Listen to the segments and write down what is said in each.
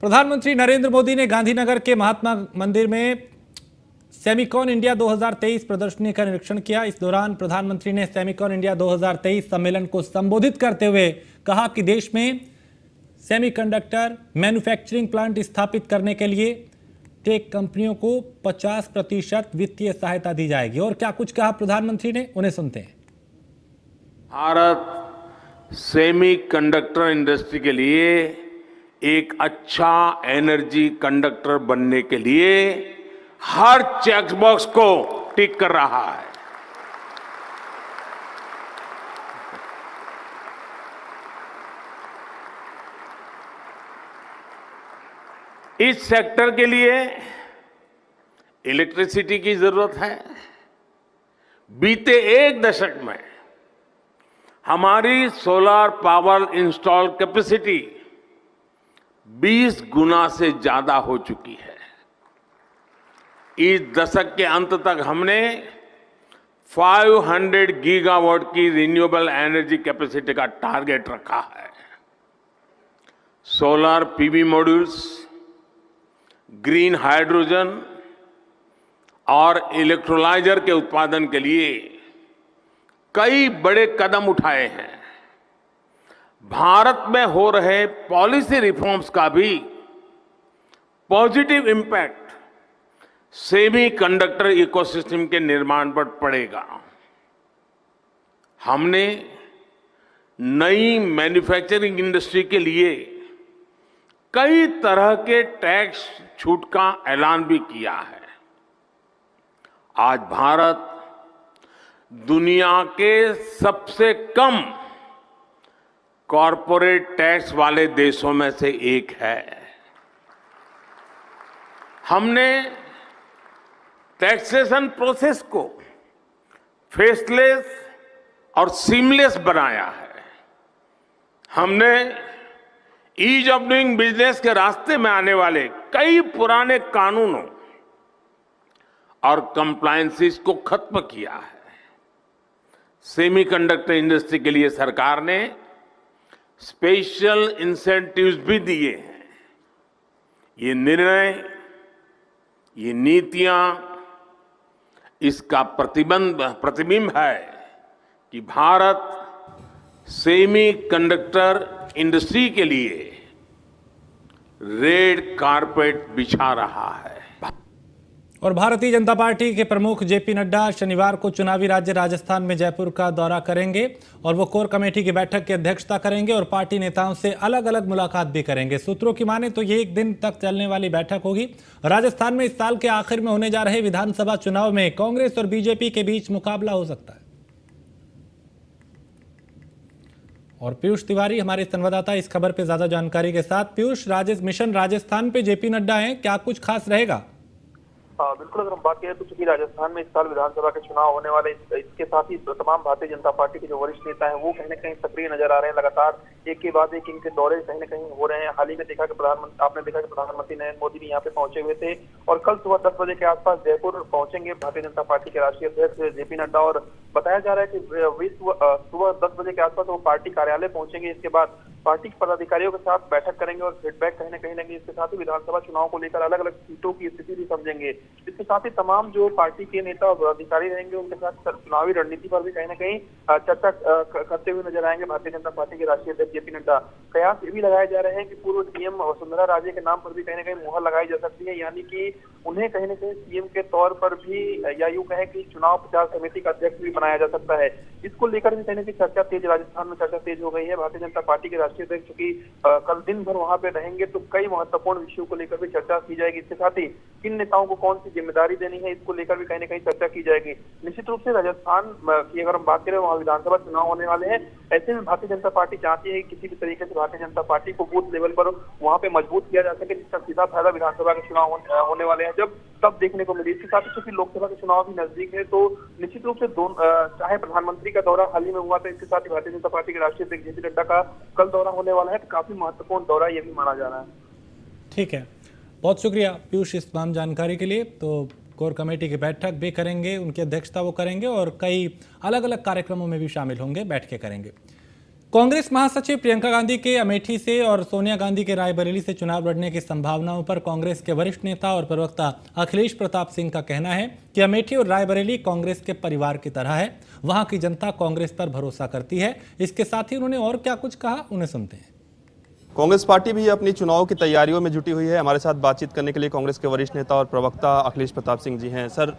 प्रधानमंत्री नरेंद्र मोदी ने गांधीनगर के महात्मा मंदिर में सेमिकॉन इंडिया 2023 प्रदर्शनी का निरीक्षण किया। इस दौरान प्रधानमंत्री ने सेमिकॉन इंडिया 2023 सम्मेलन को संबोधित करते हुए कहा कि देश में सेमीकंडक्टर मैन्युफैक्चरिंग प्लांट स्थापित करने के लिए टेक कंपनियों को 50% वित्तीय सहायता दी जाएगी। और क्या कुछ कहा प्रधानमंत्री ने, उन्हें सुनते हैं। भारत सेमीकंडक्टर इंडस्ट्री के लिए एक अच्छा एनर्जी कंडक्टर बनने के लिए हर चेक बॉक्स को टिक कर रहा है। इस सेक्टर के लिए इलेक्ट्रिसिटी की जरूरत है। बीते एक दशक में हमारी सोलर पावर इंस्टॉल कैपेसिटी 20 गुना से ज्यादा हो चुकी है। इस दशक के अंत तक हमने 500 गीगावाट की रिन्यूएबल एनर्जी कैपेसिटी का टारगेट रखा है। Solar PV modules, green hydrogen और इलेक्ट्रोलाइजर के उत्पादन के लिए कई बड़े कदम उठाए हैं। भारत में हो रहे पॉलिसी रिफॉर्म्स का भी पॉजिटिव इंपैक्ट सेमीकंडक्टर इकोसिस्टम के निर्माण पर पड़ेगा। हमने नई मैन्युफैक्चरिंग इंडस्ट्री के लिए कई तरह के टैक्स छूट का ऐलान भी किया है। आज भारत दुनिया के सबसे कम कॉरपोरेट टैक्स वाले देशों में से एक है। हमने टैक्सेशन प्रोसेस को फेसलेस और सीमलेस बनाया है। हमने ईज ऑफ डूइंग बिजनेस के रास्ते में आने वाले कई पुराने कानूनों और कंप्लायंसेस को खत्म किया है। सेमीकंडक्टर इंडस्ट्री के लिए सरकार ने स्पेशल इंसेंटिव्स भी दिए हैं। ये निर्णय, ये नीतियां इसका प्रतिबिंब है कि भारत सेमीकंडक्टर इंडस्ट्री के लिए रेड कारपेट बिछा रहा है। और भारतीय जनता पार्टी के प्रमुख जेपी नड्डा शनिवार को चुनावी राज्य राजस्थान में जयपुर का दौरा करेंगे और वो कोर कमेटी की बैठक की अध्यक्षता करेंगे और पार्टी नेताओं से अलग अलग मुलाकात भी करेंगे। सूत्रों की माने तो ये 1 दिन तक चलने वाली बैठक होगी। राजस्थान में इस साल के आखिर में होने जा रहे विधानसभा चुनाव में कांग्रेस और बीजेपी के बीच मुकाबला हो सकता है। और पीयूष तिवारी हमारे संवाददाता इस खबर पर ज्यादा जानकारी के साथ। पीयूष, मिशन राजस्थान पे जेपी नड्डा हैं, क्या कुछ खास रहेगा? बिल्कुल, अगर हम बात करें तो चूंकि राजस्थान में इस साल विधानसभा के चुनाव होने वाले, इसके साथ ही तमाम भारतीय जनता पार्टी के जो वरिष्ठ नेता हैं वो कहीं न कहीं सक्रिय नजर आ रहे हैं। लगातार एक के बाद एक इनके दौरे कहीं न कहीं हो रहे हैं। हाल ही में आपने देखा कि प्रधानमंत्री नरेंद्र मोदी भी यहाँ पे पहुंचे हुए थे और कल सुबह 10 बजे के आसपास जयपुर पहुंचेंगे भारतीय जनता पार्टी के राष्ट्रीय अध्यक्ष जेपी नड्डा। और बताया जा रहा है कि सुबह 10 बजे के आसपास वो पार्टी कार्यालय पहुंचेंगे। इसके बाद पार्टी के पदाधिकारियों के साथ बैठक करेंगे और फीडबैक कहीं न कहीं लेंगे। इसके साथ ही विधानसभा चुनाव को लेकर अलग अलग सीटों की स्थिति भी समझेंगे। इसके साथ ही तमाम जो पार्टी के नेता और पदाधिकारी रहेंगे उनके साथ चुनावी रणनीति पर भी कहीं न कहीं चर्चा करते हुए नजर आएंगे भारतीय जनता पार्टी के राष्ट्रीय अध्यक्ष जेपी नड्डा। कयास ये भी लगाए जा रहे हैं कि पूर्व सीएम वसुंधरा राजे के नाम पर भी कहीं न कहीं मुहर लगाई जा सकती है, यानी कि उन्हें कहीं न कहीं सीएम के तौर पर भी, या यूं कहें कि चुनाव प्रचार समिति का अध्यक्ष भी बनाया जा सकता है। इसको लेकर भी कहीं न कहीं चर्चा तेज, राजस्थान में चर्चा तेज हो गई है। भारतीय जनता पार्टी के राष्ट्रीय अध्यक्ष चूंकि कल दिन भर वहां पे रहेंगे तो कई महत्वपूर्ण विषयों को लेकर भी चर्चा की जाएगी। इसके साथ ही किन नेताओं को कौन सी जिम्मेदारी देनी है, इसको लेकर भी कहीं न कहीं चर्चा की जाएगी। निश्चित रूप से राजस्थान की अगर हम बात करें, वहाँ विधानसभा चुनाव होने वाले हैं। ऐसे में भारतीय जनता पार्टी चाहती है कि किसी भी तरीके से भारतीय जनता पार्टी को बूथ लेवल पर वहां पे मजबूत किया जा सके, जिसका सीधा फायदा विधानसभा के चुनाव होने वाले हैं जब तब देखने को मिली। इसके साथ ही चूंकि लोकसभा के चुनाव भी नजदीक है तो निश्चित रूप से चाहे प्रधानमंत्री का दौरा हाल ही में हुआ था, इसके साथ ही भारतीय जनता पार्टी के राष्ट्रीय अध्यक्ष जेपी नड्डा का कल दौरा होने वाला है, तो काफी महत्वपूर्ण दौरा ये भी माना जा रहा है। ठीक है, बहुत शुक्रिया पीयूष इस तमाम जानकारी के लिए। तो कोर कमेटी की बैठक भी करेंगे, उनकी अध्यक्षता वो करेंगे और कई अलग अलग कार्यक्रमों में भी शामिल होंगे, बैठ के करेंगे। कांग्रेस महासचिव प्रियंका गांधी के अमेठी से और सोनिया गांधी के रायबरेली से चुनाव लड़ने की संभावनाओं पर कांग्रेस के वरिष्ठ नेता और प्रवक्ता अखिलेश प्रताप सिंह का कहना है कि अमेठी और रायबरेली कांग्रेस के परिवार की तरह है। वहां की जनता कांग्रेस पर भरोसा करती है। इसके साथ ही उन्होंने और क्या कुछ कहा, उन्हें सुनते हैं। कांग्रेस पार्टी भी अपनी चुनाव की तैयारियों में जुटी हुई है। हमारे साथ बातचीत करने के लिए कांग्रेस के वरिष्ठ नेता और प्रवक्ता अखिलेश प्रताप सिंह जी हैं। सर,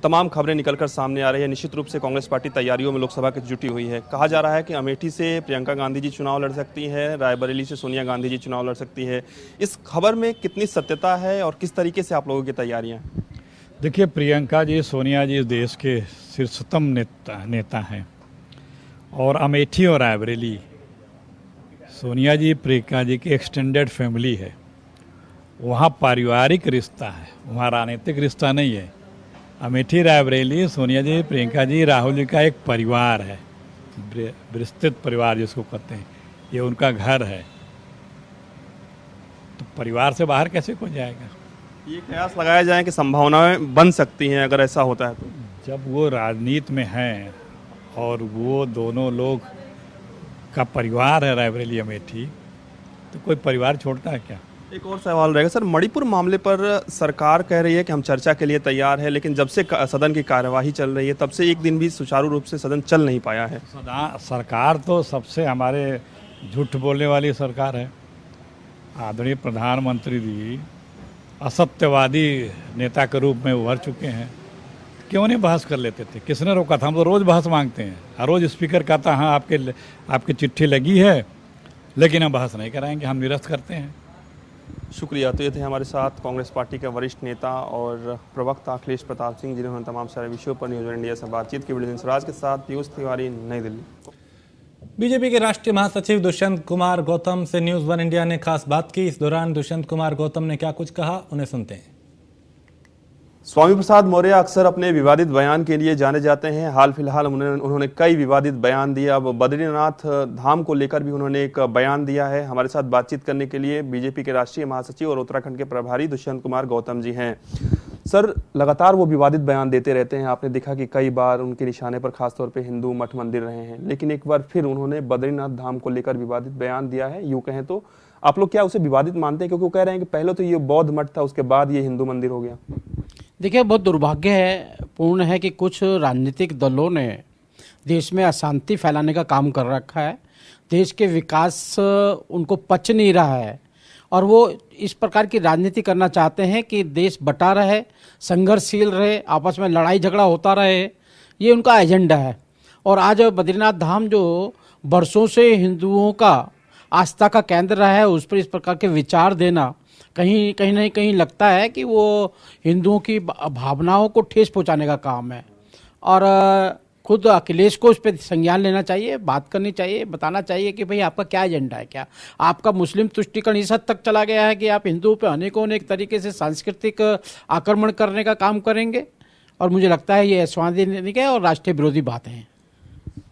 तमाम खबरें निकलकर सामने आ रही है। निश्चित रूप से कांग्रेस पार्टी तैयारियों में लोकसभा की जुटी हुई है। कहा जा रहा है कि अमेठी से प्रियंका गांधी जी चुनाव लड़ सकती है, रायबरेली से सोनिया गांधी जी चुनाव लड़ सकती है। इस खबर में कितनी सत्यता है और किस तरीके से आप लोगों की तैयारियां? देखिए, प्रियंका जी, सोनिया जी इस देश के शीर्षतम नेता हैं और अमेठी और रायबरेली सोनिया जी प्रियंका जी की एक्सटेंडेड फैमिली है। वहाँ पारिवारिक रिश्ता है, वहाँ राजनीतिक रिश्ता नहीं है। अमेठी रायबरेली सोनिया जी प्रियंका जी राहुल जी का एक परिवार है, विस्तृत परिवार जिसको कहते हैं। ये उनका घर है, तो परिवार से बाहर कैसे कोई जाएगा? ये कयास लगाया जाए कि संभावनाएं बन सकती हैं अगर ऐसा होता है तो। जब वो राजनीति में हैं और वो दोनों लोग का परिवार है रायबरेली अमेठी, तो कोई परिवार छोड़ता है क्या? एक और सवाल रहेगा सर, मणिपुर मामले पर सरकार कह रही है कि हम चर्चा के लिए तैयार है, लेकिन जब से सदन की कार्यवाही चल रही है तब से एक दिन भी सुचारू रूप से सदन चल नहीं पाया है। सरकार तो सबसे हमारे झूठ बोलने वाली सरकार है। आदरणीय प्रधानमंत्री जी असत्यवादी नेता के रूप में उभर चुके हैं। क्यों नहीं बहस कर लेते थे? किसने रोका था? हम तो रोज़ बहस मांगते हैं। हर रोज़ स्पीकर कहता हाँ आपकी चिट्ठी लगी है, लेकिन हम बहस नहीं कराएंगे, हम निरस्त करते हैं। शुक्रिया। तो ये थे हमारे साथ कांग्रेस पार्टी के वरिष्ठ नेता और प्रवक्ता अखिलेश प्रताप सिंह, जिन्होंने तमाम सारे विषयों पर न्यूज़ वन इंडिया से बातचीत की। वीडियो स्वराज के साथ पीयूष तिवारी, नई दिल्ली। बीजेपी के राष्ट्रीय महासचिव दुष्यंत कुमार गौतम से न्यूज़ वन इंडिया ने खास बात की। इस दौरान दुष्यंत कुमार गौतम ने क्या कुछ कहा, उन्हें सुनते हैं। स्वामी प्रसाद मौर्य अक्सर अपने विवादित बयान के लिए जाने जाते हैं। हाल फिलहाल उन्होंने कई विवादित बयान दिए। अब बद्रीनाथ धाम को लेकर भी उन्होंने एक बयान दिया है। हमारे साथ बातचीत करने के लिए बीजेपी के राष्ट्रीय महासचिव और उत्तराखंड के प्रभारी दुष्यंत कुमार गौतम जी हैं। सर, लगातार वो विवादित बयान देते रहते हैं। आपने देखा कि कई बार उनके निशाने पर खासतौर पर हिंदू मठ मंदिर रहे हैं, लेकिन एक बार फिर उन्होंने बद्रीनाथ धाम को लेकर विवादित बयान दिया है। यूँ कहें तो आप लोग क्या उसे विवादित मानते हैं? क्योंकि वो कह रहे हैं कि पहले तो ये बौद्ध मठ था, उसके बाद ये हिंदू मंदिर हो गया। देखिए, बहुत दुर्भाग्यपूर्ण है कि कुछ राजनीतिक दलों ने देश में अशांति फैलाने का काम कर रखा है। देश के विकास उनको पच नहीं रहा है और वो इस प्रकार की राजनीति करना चाहते हैं कि देश बटा रहे, संघर्षशील रहे, आपस में लड़ाई झगड़ा होता रहे। ये उनका एजेंडा है। और आज बद्रीनाथ धाम जो बरसों से हिंदुओं का आस्था का केंद्र रहा है, उस पर इस प्रकार के विचार देना कहीं ना कहीं लगता है कि वो हिंदुओं की भावनाओं को ठेस पहुंचाने का काम है। और खुद अखिलेश को इस पर संज्ञान लेना चाहिए, बात करनी चाहिए, बताना चाहिए कि भाई आपका क्या एजेंडा है। क्या आपका मुस्लिम तुष्टीकरण इस हद तक चला गया है कि आप हिंदुओं पे अनेक तरीके से सांस्कृतिक आक्रमण करने का काम करेंगे? और मुझे लगता है ये असंवैधानिक है और राष्ट्रीय विरोधी बातें हैं।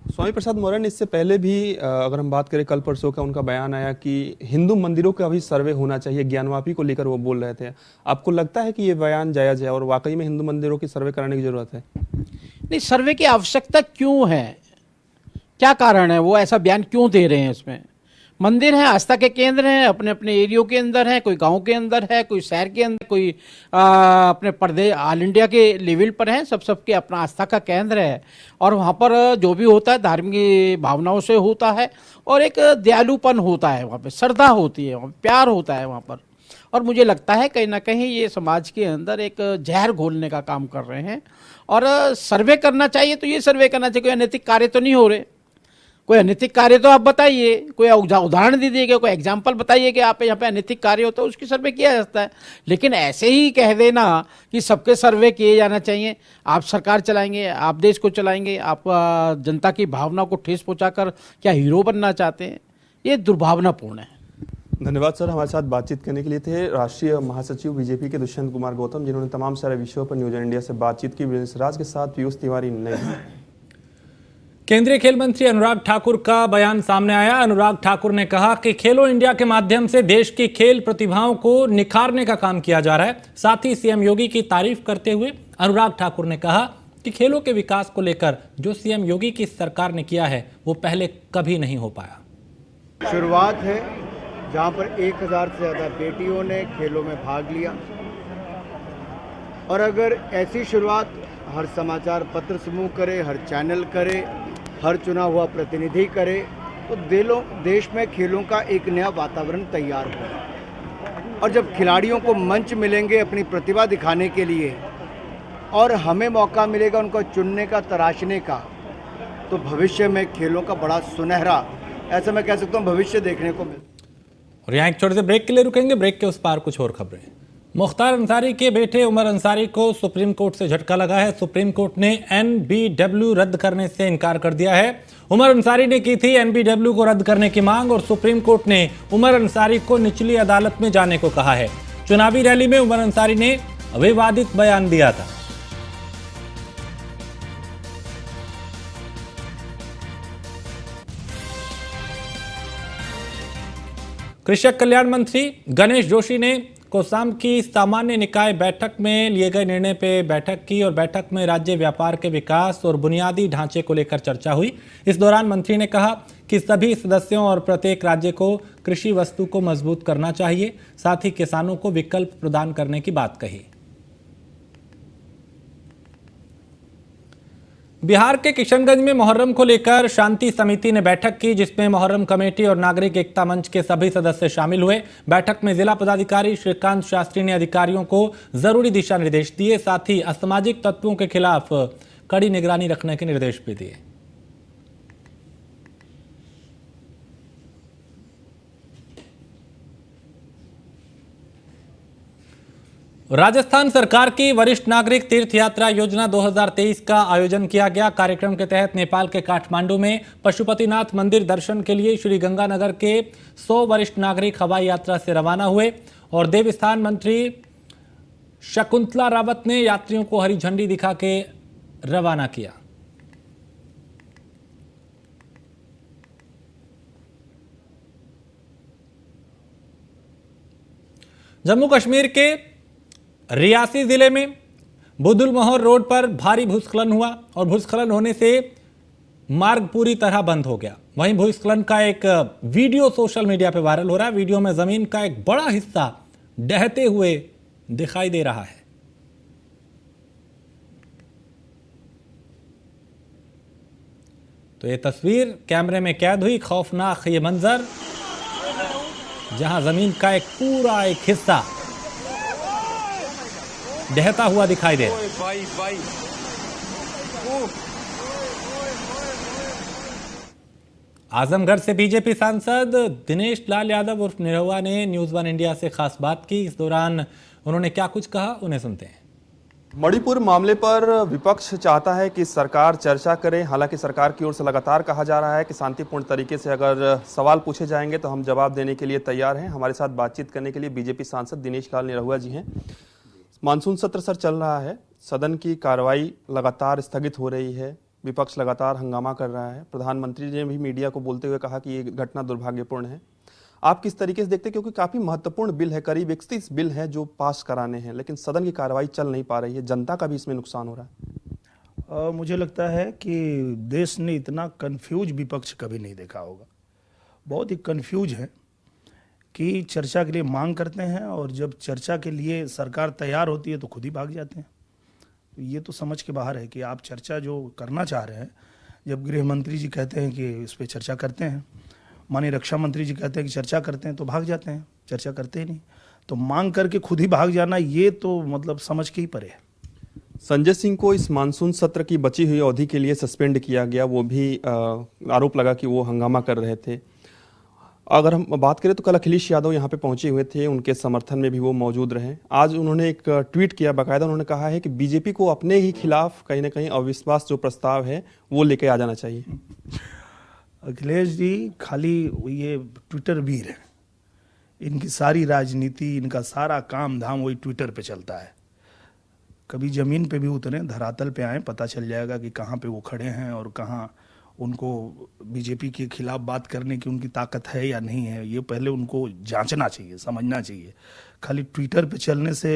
स्वामी प्रसाद मौर्य ने इससे पहले भी अगर हम बात करें, कल परसों का उनका बयान आया कि हिंदू मंदिरों का भी सर्वे होना चाहिए, ज्ञानवापी को लेकर वो बोल रहे थे। आपको लगता है कि ये बयान जायज़ है और वाकई में हिंदू मंदिरों की सर्वे कराने की जरूरत है? नहीं, सर्वे की आवश्यकता क्यों है? क्या कारण है? वो ऐसा बयान क्यों दे रहे हैं? उसमें मंदिर हैं, आस्था के केंद्र हैं, अपने अपने एरियो के अंदर है, कोई गांव के अंदर है, कोई शहर के अंदर, कोई अपने प्रदेश ऑल इंडिया के लेवल पर है। सबके अपना आस्था का केंद्र है और वहाँ पर जो भी होता है धार्मिक भावनाओं से होता है और एक दयालुपन होता है, वहाँ पे श्रद्धा होती है, वहाँ प्यार होता है वहाँ पर। और मुझे लगता है कहीं ना कहीं ये समाज के अंदर एक जहर घोलने का काम कर रहे हैं। और सर्वे करना चाहिए तो ये सर्वे करना चाहिए, कोई अनैतिक कार्य तो नहीं हो रहे। कोई अनैतिक कार्य तो आप बताइए, कोई उदाहरण दीजिएगा, कोई एग्जाम्पल बताइए कि आप यहाँ पे अनैतिक कार्य होता है, उसकी सर्वे किया जाता है। लेकिन ऐसे ही कह देना कि सबके सर्वे किए जाना चाहिए। आप सरकार चलाएंगे, आप देश को चलाएंगे, आप जनता की भावना को ठेस पहुँचाकर क्या हीरो बनना चाहते हैं? ये दुर्भावनापूर्ण है। धन्यवाद सर, हमारे साथ बातचीत करने के लिए थे राष्ट्रीय महासचिव बीजेपी के दुष्यंत कुमार गौतम, जिन्होंने तमाम सारे विषयों पर न्यूज़ वन इंडिया से बातचीत की। वीरेंद्र स्वराज के साथ पीयूष तिवारी, नई दिल्ली। केंद्रीय खेल मंत्री अनुराग ठाकुर का बयान सामने आया। अनुराग ठाकुर ने कहा कि खेलो इंडिया के माध्यम से देश की खेल प्रतिभाओं को निखारने का काम किया जा रहा है। साथ ही सीएम योगी की तारीफ करते हुए अनुराग ठाकुर ने कहा कि खेलों के विकास को लेकर जो सीएम योगी की सरकार ने किया है वो पहले कभी नहीं हो पाया। शुरुआत है जहां पर 1000 से ज़्यादा बेटियों ने खेलों में भाग लिया, और अगर ऐसी शुरुआत हर समाचार पत्र समूह करे, हर चैनल करे, हर चुना हुआ प्रतिनिधि करे, तो देश में खेलों का एक नया वातावरण तैयार होगा। और जब खिलाड़ियों को मंच मिलेंगे अपनी प्रतिभा दिखाने के लिए और हमें मौका मिलेगा उनको चुनने का, तराशने का, तो भविष्य में खेलों का बड़ा सुनहरा, ऐसा मैं कह सकता हूँ, भविष्य देखने को मिलेगा। और यहाँ एक छोटे से ब्रेक के लिए रुकेंगे। ब्रेक के उस पार कुछ और खबरें। मुख्तार अंसारी के बेटे उमर अंसारी को सुप्रीम कोर्ट से झटका लगा है। सुप्रीम कोर्ट ने एनबीडब्ल्यू रद्द करने से इनकार कर दिया है। उमर अंसारी ने की थी एनबीडब्ल्यू को रद्द करने की मांग और सुप्रीम कोर्ट ने उमर अंसारी को निचली अदालत में जाने को कहा है। चुनावी रैली में उमर अंसारी ने विवादित बयान दिया था। कृषक कल्याण मंत्री गणेश जोशी ने कोसाम की सामान्य निकाय बैठक में लिए गए निर्णय पे बैठक की और बैठक में राज्य व्यापार के विकास और बुनियादी ढांचे को लेकर चर्चा हुई। इस दौरान मंत्री ने कहा कि सभी सदस्यों और प्रत्येक राज्य को कृषि वस्तु को मजबूत करना चाहिए, साथ ही किसानों को विकल्प प्रदान करने की बात कही। बिहार के किशनगंज में मुहर्रम को लेकर शांति समिति ने बैठक की, जिसमें मुहर्रम कमेटी और नागरिक एकता मंच के सभी सदस्य शामिल हुए। बैठक में जिला पदाधिकारी श्रीकांत शास्त्री ने अधिकारियों को जरूरी दिशा निर्देश दिए, साथ ही असामाजिक तत्वों के खिलाफ कड़ी निगरानी रखने के निर्देश भी दिए। राजस्थान सरकार की वरिष्ठ नागरिक तीर्थ यात्रा योजना 2023 का आयोजन किया गया। कार्यक्रम के तहत नेपाल के काठमांडू में पशुपतिनाथ मंदिर दर्शन के लिए श्री गंगानगर के 100 वरिष्ठ नागरिक हवाई यात्रा से रवाना हुए और देवस्थान मंत्री शकुंतला रावत ने यात्रियों को हरी झंडी दिखा के रवाना किया। जम्मू कश्मीर के रियासी जिले में बुदुल मोहर रोड पर भारी भूस्खलन हुआ और भूस्खलन होने से मार्ग पूरी तरह बंद हो गया। वहीं भूस्खलन का एक वीडियो सोशल मीडिया पर वायरल हो रहा है। वीडियो में जमीन का एक बड़ा हिस्सा ढहते हुए दिखाई दे रहा है। तो ये तस्वीर कैमरे में कैद हुई। खौफनाक ये मंजर, जहां जमीन का एक पूरा एक हिस्सा ढहता हुआ दिखाई दे रहा है। आजमगढ़ से बीजेपी सांसद दिनेश लाल यादव उर्फ निरहुआ ने न्यूज़ वन इंडिया से खास बात की। इस दौरान उन्होंने क्या कुछ कहा, उन्हें सुनते हैं। मणिपुर मामले पर विपक्ष चाहता है कि सरकार चर्चा करे। हालांकि सरकार की ओर से लगातार कहा जा रहा है कि शांतिपूर्ण तरीके से अगर सवाल पूछे जाएंगे तो हम जवाब देने के लिए तैयार हैं। हमारे साथ बातचीत करने के लिए बीजेपी सांसद दिनेश लाल निरहुआ जी हैं। मानसून सत्र सर चल रहा है, सदन की कार्रवाई लगातार स्थगित हो रही है, विपक्ष लगातार हंगामा कर रहा है। प्रधानमंत्री ने भी मीडिया को बोलते हुए कहा कि ये घटना दुर्भाग्यपूर्ण है। आप किस तरीके से देखते हैं, क्योंकि काफी महत्वपूर्ण बिल है, करीब 31 बिल है जो पास कराने हैं, लेकिन सदन की कार्रवाई चल नहीं पा रही है, जनता का भी इसमें नुकसान हो रहा है। मुझे लगता है कि देश ने इतना कंफ्यूज विपक्ष कभी नहीं देखा होगा। बहुत ही कंफ्यूज है कि चर्चा के लिए मांग करते हैं और जब चर्चा के लिए सरकार तैयार होती है तो खुद ही भाग जाते हैं। तो ये तो समझ के बाहर है कि आप चर्चा जो करना चाह रहे हैं, जब गृह मंत्री जी कहते हैं कि इस पर चर्चा करते हैं, माननीय रक्षा मंत्री जी कहते हैं कि चर्चा करते हैं, तो भाग जाते हैं, चर्चा करते ही नहीं। तो मांग करके खुद ही भाग जाना, ये तो मतलब समझ के ही परे है। संजय सिंह को इस मानसून सत्र की बची हुई अवधि के लिए सस्पेंड किया गया, वो भी आरोप लगा कि वो हंगामा कर रहे थे। अगर हम बात करें तो कल अखिलेश यादव यहाँ पे पहुंचे हुए थे, उनके समर्थन में भी वो मौजूद रहे। आज उन्होंने एक ट्वीट किया, बाकायदा उन्होंने कहा है कि बीजेपी को अपने ही खिलाफ कहीं ना कहीं अविश्वास जो प्रस्ताव है वो लेके आ जाना चाहिए। अखिलेश जी खाली ये ट्विटर वीर है, इनकी सारी राजनीति, इनका सारा काम धाम वही ट्विटर पे चलता है। कभी जमीन पे भी उतरे, धरातल पे आए, पता चल जाएगा कि कहाँ पे वो खड़े हैं और कहाँ उनको बीजेपी के खिलाफ बात करने की उनकी ताकत है या नहीं है। ये पहले उनको जांचना चाहिए, समझना चाहिए। खाली ट्विटर पे चलने से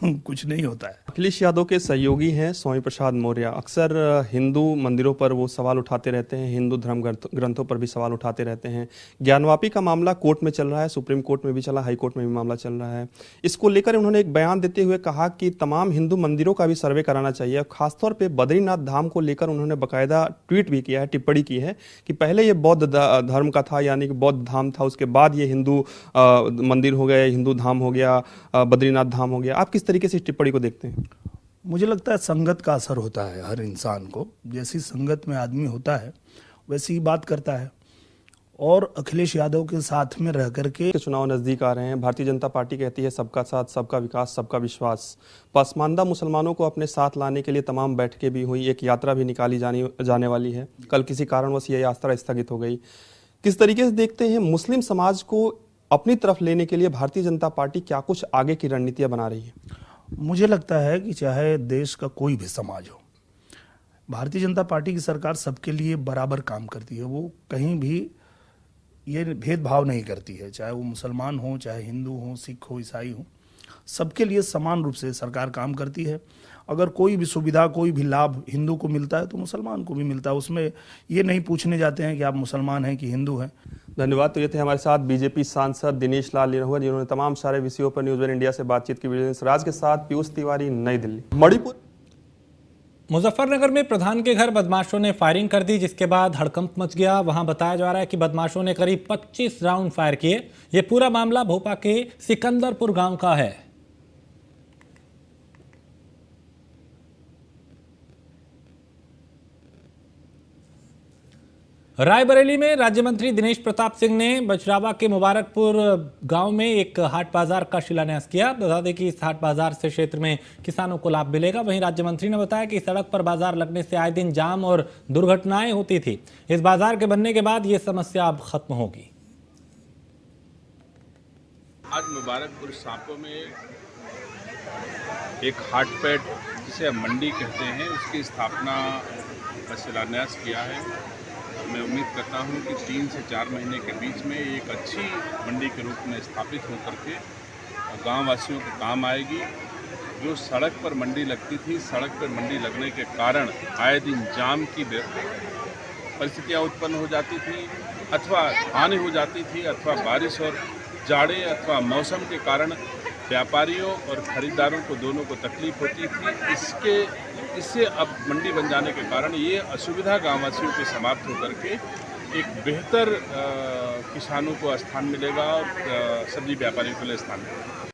कुछ नहीं होता है। अखिलेश यादव के सहयोगी हैं स्वामी प्रसाद मौर्य। अक्सर हिंदू मंदिरों पर वो सवाल उठाते रहते हैं, हिंदू धर्म ग्रंथों पर भी सवाल उठाते रहते हैं। ज्ञानवापी का मामला कोर्ट में चल रहा है, सुप्रीम कोर्ट में भी चला, हाई कोर्ट में भी मामला चल रहा है। इसको लेकर उन्होंने एक बयान देते हुए कहा कि तमाम हिंदू मंदिरों का भी सर्वे कराना चाहिए। खासतौर पर बद्रीनाथ धाम को लेकर उन्होंने बाकायदा ट्वीट भी किया है, टिप्पणी की है कि पहले ये बौद्ध धर्म का था, यानी कि बौद्ध धाम था, उसके बाद ये हिंदू मंदिर हो गए, हिंदू धाम हो गया, बद्रीनाथ धाम हो गया। आप किस तरीके से इस टिप्पणी को देखते हैं? मुझे लगता है संगत का असर होता है हर इंसान को, जैसी संगत में आदमी होता है वैसी ही बात करता है। और अखिलेश यादव के साथ में रह करके चुनाव नजदीक आ रहे हैं। भारतीय जनता पार्टी कहती है सबका साथ, सबका विकास, सबका विश्वास। पसमानदा मुसलमानों को अपने साथ लाने के लिए तमाम बैठकें भी हुई, एक यात्रा भी निकाली जाने वाली है। कल किसी कारणवश यह यात्रा स्थगित हो गई। किस तरीके से देखते हैं मुस्लिम समाज को अपनी तरफ लेने के लिए भारतीय जनता पार्टी क्या कुछ आगे की रणनीतियां बना रही है? मुझे लगता है कि चाहे देश का कोई भी समाज हो, भारतीय जनता पार्टी की सरकार सबके लिए बराबर काम करती है। वो कहीं भी ये भेदभाव नहीं करती है, चाहे वो मुसलमान हो, चाहे हिंदू हो, सिख हो, ईसाई हो, सबके लिए समान रूप से सरकार काम करती है। अगर कोई भी सुविधा, कोई भी लाभ हिंदू को मिलता है तो मुसलमान को भी मिलता है। उसमें ये नहीं पूछने जाते हैं कि आप मुसलमान हैं कि हिंदू हैं। धन्यवाद। तो ये थे हमारे साथ बीजेपी सांसद दिनेश लाल निरहुआ, जिन्होंने तमाम सारे विषयों पर न्यूज़ वन इंडिया से बातचीत की। विजिलेंस राज के साथ पीयूष तिवारी, नई दिल्ली। मणिपुर मुजफ्फरनगर में प्रधान के घर बदमाशों ने फायरिंग कर दी, जिसके बाद हड़कंप मच गया। वहां बताया जा रहा है कि बदमाशों ने करीब 25 राउंड फायर किए। ये पूरा मामला भोपा के सिकंदरपुर गांव का है। रायबरेली में राज्य मंत्री दिनेश प्रताप सिंह ने बचरावा के मुबारकपुर गांव में एक हाट बाजार का शिलान्यास किया। बता दें कि इस हाट बाजार से क्षेत्र में किसानों को लाभ मिलेगा। वहीं राज्य मंत्री ने बताया कि सड़क पर बाजार लगने से आए दिन जाम और दुर्घटनाएं होती थी। इस बाजार के बनने के बाद ये समस्या अब खत्म होगी। आज मुबारकपुर सांपो में एक हाटपैड, जिसे हम मंडी कहते हैं, उसकी स्थापना का शिलान्यास किया है। मैं उम्मीद करता हूं कि 3 से 4 महीने के बीच में एक अच्छी मंडी के रूप में स्थापित हो करके गाँव वासियों को काम आएगी। जो सड़क पर मंडी लगती थी, सड़क पर मंडी लगने के कारण आए दिन जाम की परिस्थितियां उत्पन्न हो जाती थी, अथवा हानि हो जाती थी, अथवा बारिश और जाड़े अथवा मौसम के कारण व्यापारियों और खरीदारों को दोनों को तकलीफ होती थी। इससे अब मंडी बन जाने के कारण ये असुविधा गाँववासियों के समाप्त होकर के एक बेहतर किसानों को स्थान मिलेगा और सब्जी व्यापारियों के लिए स्थान मिलेगा।